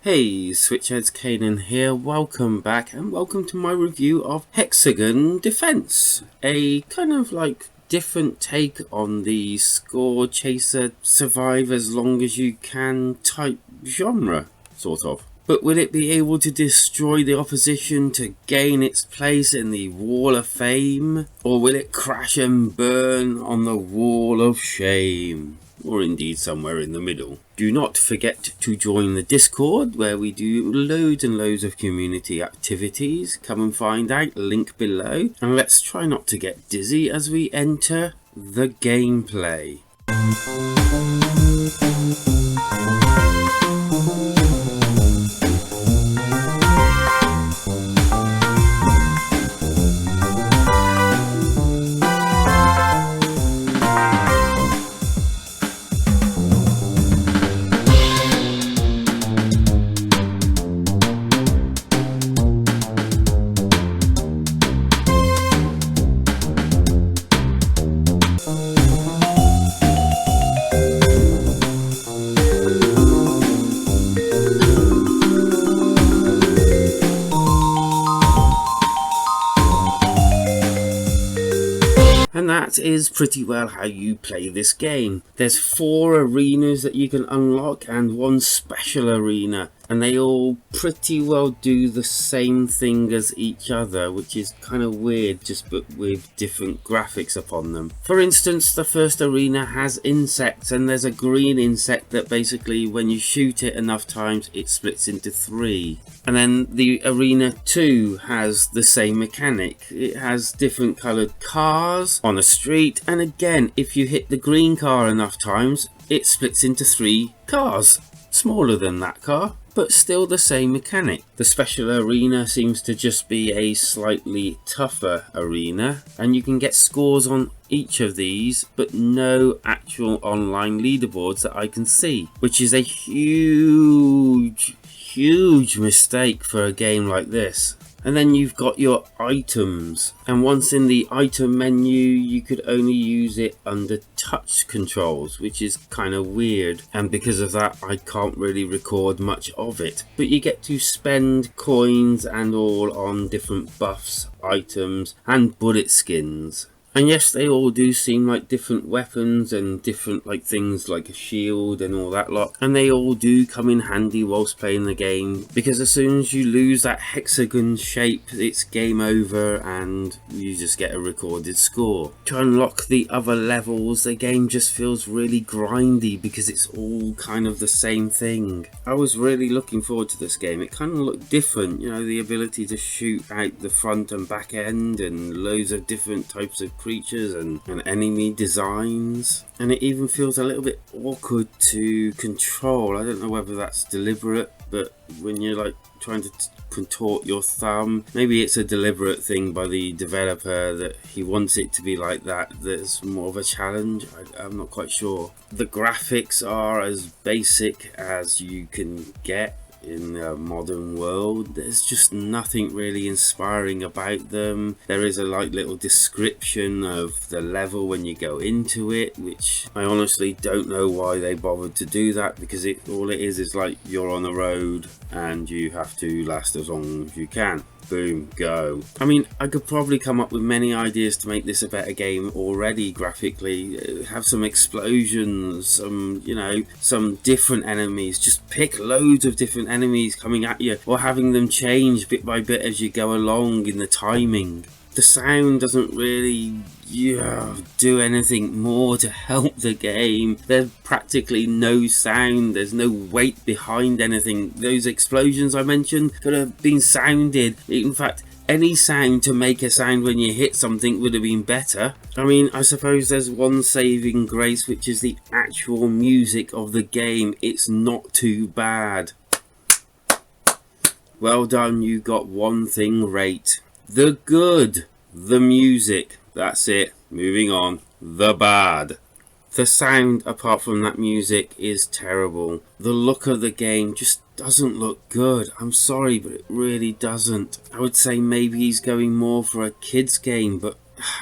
Hey, Switchheads, Kaden here, welcome back and welcome to my review of Hexagon Defense, a kind of like different take on the score chaser, survive as long as you can type genre, sort of. But will it be able to destroy the opposition to gain its place in the Wall of Fame? Or will it crash and burn on the Wall of Shame? Or indeed somewhere in the middle. Do not forget to join the Discord where we do loads and loads of community activities. Come and find out, link below. And let's try not to get dizzy as we enter the gameplay. And that is pretty well how you play this game. There's 4 arenas that you can unlock and 1 special arena. And they all pretty well do the same thing as each other, which is kind of weird, just but with different graphics upon them. For instance, the first arena has insects, and there's a green insect that basically when you shoot it enough times it splits into 3. And then the arena 2 has the same mechanic. It has different coloured cars on a street, and again if you hit the green car enough times it splits into 3 cars. Smaller than that car, but still the same mechanic. The special arena seems to just be a slightly tougher arena, and you can get scores on each of these, but no actual online leaderboards that I can see, which is a huge mistake for a game like this. And then you've got your items, and once in the item menu you could only use it under touch controls, which is kind of weird, and because of that I can't really record much of it. But you get to spend coins and all on different buffs, items and bullet skins. And yes, they all do seem like different weapons and different like things like a shield and all that lot. And they all do come in handy whilst playing the game, because as soon as you lose that hexagon shape, it's game over and you just get a recorded score. To unlock the other levels, the game just feels really grindy because it's all kind of the same thing. I was really looking forward to this game. It kind of looked different, you know, the ability to shoot out the front and back end and loads of different types of creatures and enemy designs, and it even feels a little bit awkward to control. I don't know whether that's deliberate, but when you're like trying to contort your thumb, maybe it's a deliberate thing by the developer that he wants it to be like that. There's more of a challenge. I'm not quite sure. The graphics are as basic as you can get in the modern world. There's just nothing really inspiring about them. There is a like little description of the level when you go into it, which I honestly don't know why they bothered to do that, because all it is like you're on the road and you have to last as long as you can. Boom, go. I mean, I could probably come up with many ideas to make this a better game already graphically. Have some explosions, some different enemies. Just pick loads of different enemies coming at you, or having them change bit by bit as you go along in the timing. The sound doesn't really do anything more to help the game. There's practically no sound, there's no weight behind anything. Those explosions I mentioned could have been sounded. In fact, any sound to make a sound when you hit something would have been better. I mean, I suppose there's one saving grace, which is the actual music of the game. It's not too bad. Well done, you got one thing right. The good, the music, that's it, moving on. The bad. The sound, apart from that music, is terrible. The look of the game just doesn't look good. I'm sorry, but it really doesn't. I would say maybe he's going more for a kid's game, but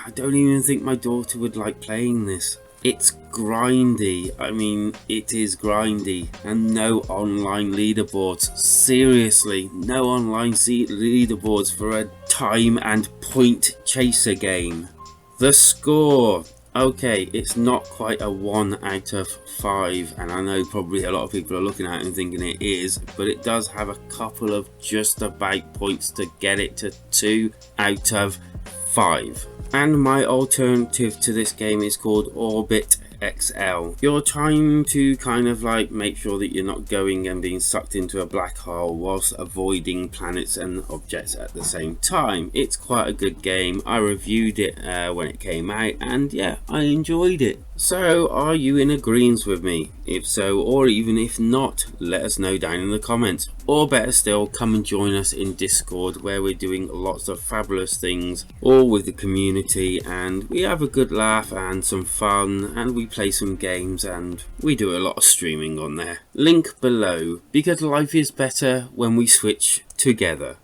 I don't even think my daughter would like playing this. It's grindy. I mean, it is grindy, and no online leaderboards. Seriously, no online leaderboards for a time and point chaser game. The score. Okay, it's not quite a 1 out of 5, and I know probably a lot of people are looking at it and thinking it is, but it does have a couple of just about points to get it to 2 out of 5. And my alternative to this game is called Orbit XL. You're trying to kind of like make sure that you're not going and being sucked into a black hole whilst avoiding planets and objects at the same time. It's quite a good game. I reviewed it when it came out, and yeah, I enjoyed it. So are you in agreement with me? If so, or even if not, let us know down in the comments. Or better still, come and join us in Discord, where we're doing lots of fabulous things, all with the community, and we have a good laugh and some fun, and we play some games, and we do a lot of streaming on there. Link below, because life is better when we switch together.